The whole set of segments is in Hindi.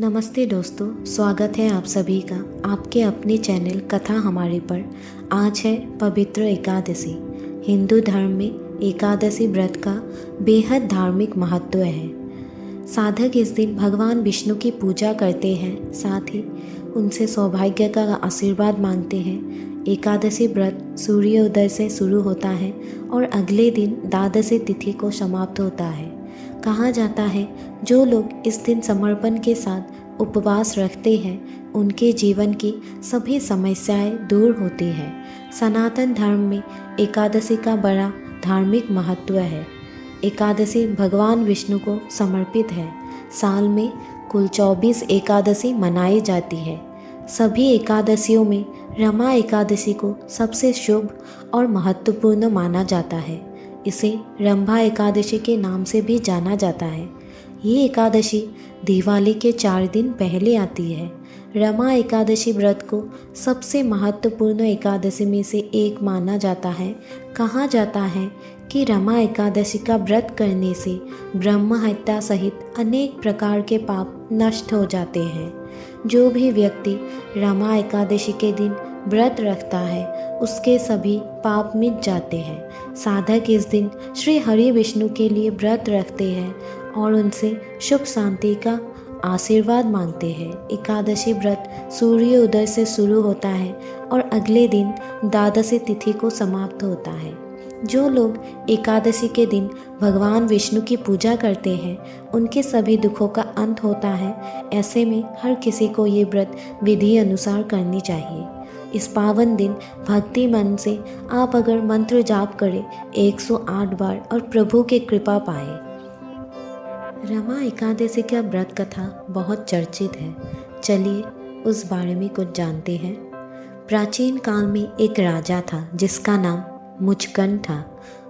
नमस्ते दोस्तों, स्वागत है आप सभी का आपके अपने चैनल कथा हमारे पर। आज है पवित्र एकादशी। हिंदू धर्म में एकादशी व्रत का बेहद धार्मिक महत्व है। साधक इस दिन भगवान विष्णु की पूजा करते हैं, साथ ही उनसे सौभाग्य का आशीर्वाद मांगते हैं। एकादशी व्रत सूर्योदय से शुरू होता है और अगले दिन द्वादशी तिथि को समाप्त होता है। कहा जाता है जो लोग इस दिन समर्पण के साथ उपवास रखते हैं उनके जीवन की सभी समस्याएं दूर होती हैं। सनातन धर्म में एकादशी का बड़ा धार्मिक महत्व है। एकादशी भगवान विष्णु को समर्पित है। साल में कुल 24 एकादशी मनाई जाती है। सभी एकादशियों में रमा एकादशी को सबसे शुभ और महत्वपूर्ण माना जाता है। इसे रंभा एकादशी के नाम से भी जाना जाता है। ये एकादशी दिवाली के 4 दिन पहले आती है। रमा एकादशी व्रत को सबसे महत्वपूर्ण एकादशी में से एक माना जाता है। कहा जाता है कि रमा एकादशी का व्रत करने से ब्रह्म हत्या सहित अनेक प्रकार के पाप नष्ट हो जाते हैं। जो भी व्यक्ति रमा एकादशी के दिन व्रत रखता है उसके सभी पाप मिट जाते हैं। साधक इस दिन श्री हरि विष्णु के लिए व्रत रखते हैं और उनसे सुख शांति का आशीर्वाद मांगते हैं। एकादशी व्रत सूर्योदय से शुरू होता है और अगले दिन द्वादशी तिथि को समाप्त होता है। जो लोग एकादशी के दिन भगवान विष्णु की पूजा करते हैं उनके सभी दुखों का अंत होता है। ऐसे में हर किसी को ये व्रत विधि अनुसार करनी चाहिए। इस पावन दिन भक्ति मन से आप अगर मंत्र जाप करें 108 बार और प्रभु की कृपा पाए। रमा एकादशी का व्रत कथा बहुत चर्चित है। चलिए उस बारे में कुछ जानते हैं। प्राचीन काल में एक राजा था जिसका नाम मुचकन था।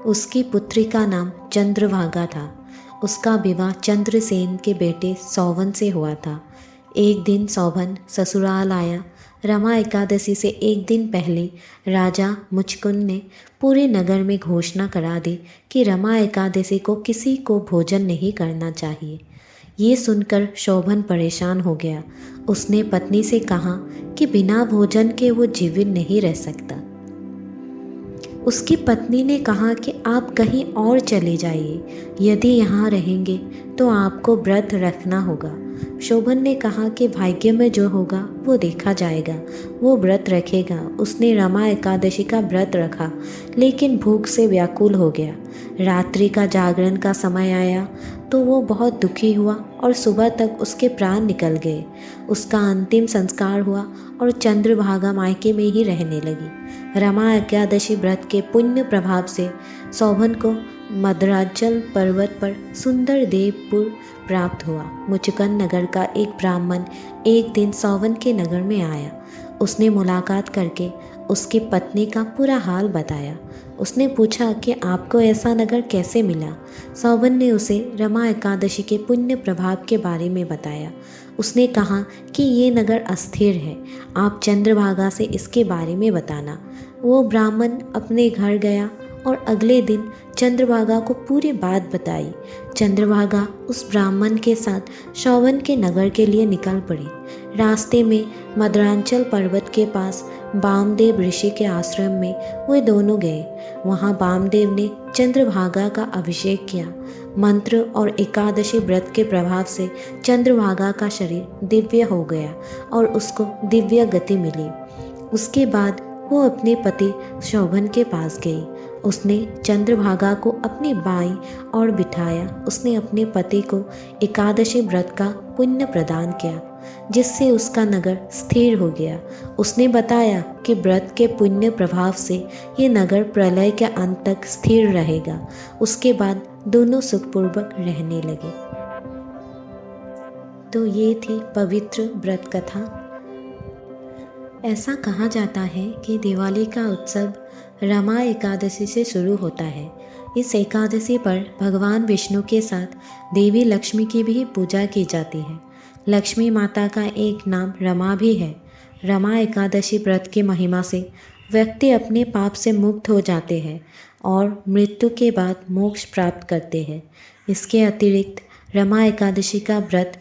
उसकी पुत्री का नाम चंद्रभागा था। उसका विवाह चंद्रसेन के बेटे सौवन से हुआ था। एक दिन सौवन ससुराल आया। रमा एकादशी से एक दिन पहले राजा मुचकुंद ने पूरे नगर में घोषणा करा दी कि रमा एकादशी को किसी को भोजन नहीं करना चाहिए। ये सुनकर शोभन परेशान हो गया। उसने पत्नी से कहा कि बिना भोजन के वो जीवित नहीं रह सकता। उसकी पत्नी ने कहा कि आप कहीं और चले जाइए, यदि यहाँ रहेंगे तो आपको व्रत रखना होगा। शोभन ने कहा कि भाग्य में जो होगा वो देखा जाएगा, वो व्रत रखेगा। उसने रमा एकादशी का व्रत रखा लेकिन भूख से व्याकुल हो गया। रात्रि का जागरण का समय आया तो वो बहुत दुखी हुआ और सुबह तक उसके प्राण निकल गए। उसका अंतिम संस्कार हुआ और चंद्रभागा मायके में ही रहने लगी। रमा एकादशी व्रत के पुण्य प्रभाव से सौभन को मद्राचल पर्वत पर सुंदर देवपुर प्राप्त हुआ। मुचकन नगर का एक ब्राह्मण एक दिन सौवन के नगर में आया। उसने मुलाकात करके उसकी पत्नी का पूरा हाल बताया। उसने पूछा कि आपको ऐसा नगर कैसे मिला। सौवन ने उसे रमा एकादशी के पुण्य प्रभाव के बारे में बताया। उसने कहा कि ये नगर अस्थिर है, आप चंद्रभागा से इसके बारे में बताना। वो ब्राह्मण अपने घर गया और अगले दिन चंद्रभागा को पूरी बात बताई। चंद्रभागा उस ब्राह्मण के साथ शौवन के नगर के लिए निकल पड़ी। रास्ते में मद्रांचल पर्वत के पास वामदेव ऋषि के आश्रम में वे दोनों गए। वहाँ वामदेव ने चंद्रभागा का अभिषेक किया। मंत्र और एकादशी व्रत के प्रभाव से चंद्रभागा का शरीर दिव्य हो गया और उसको दिव्य गति मिली। उसके बाद वो अपने पति शोभन के पास गई। उसने चंद्रभागा को अपनी बाईं ओर बिठाया। उसने अपने पति को एकादशी व्रत का पुण्य प्रदान किया जिससे उसका नगर स्थिर हो गया। उसने बताया कि व्रत के पुण्य प्रभाव से ये नगर प्रलय के अंत तक स्थिर रहेगा। उसके बाद दोनों सुखपूर्वक रहने लगे। तो ये थी पवित्र व्रत कथा। ऐसा कहा जाता है कि दिवाली का उत्सव रमा एकादशी से शुरू होता है। इस एकादशी पर भगवान विष्णु के साथ देवी लक्ष्मी की भी पूजा की जाती है। लक्ष्मी माता का एक नाम रमा भी है। रमा एकादशी व्रत की महिमा से व्यक्ति अपने पाप से मुक्त हो जाते हैं और मृत्यु के बाद मोक्ष प्राप्त करते हैं। इसके अतिरिक्त रमा एकादशी का व्रत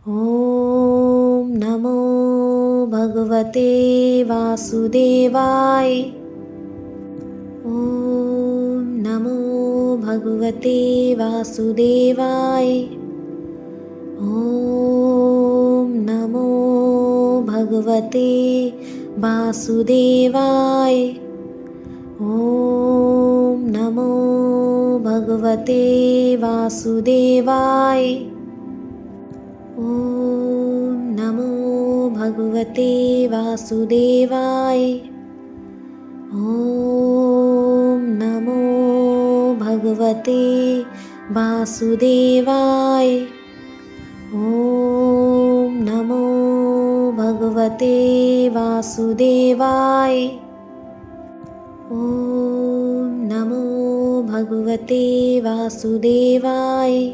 ॐ नमो भगवते वासुदेवाय। ॐ नमो भगवते वासुदेवाय। ॐ नमो भगवते वासुदेवाय। ॐ नमो भगवते वासुदेवाय। ॐ नमो भगवते वासुदेवाय। ॐ नमो भगवते वासुदेवाय। ॐ नमो भगवते वासुदेवाय। ॐ नमो भगवते वासुदेवाय।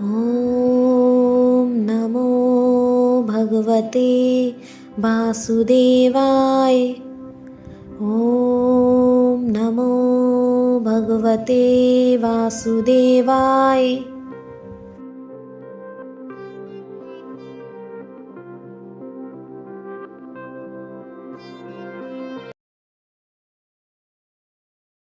ॐ नमो भगवते वासुदेवाय। ॐ नमो भगवते वासुदेवाय।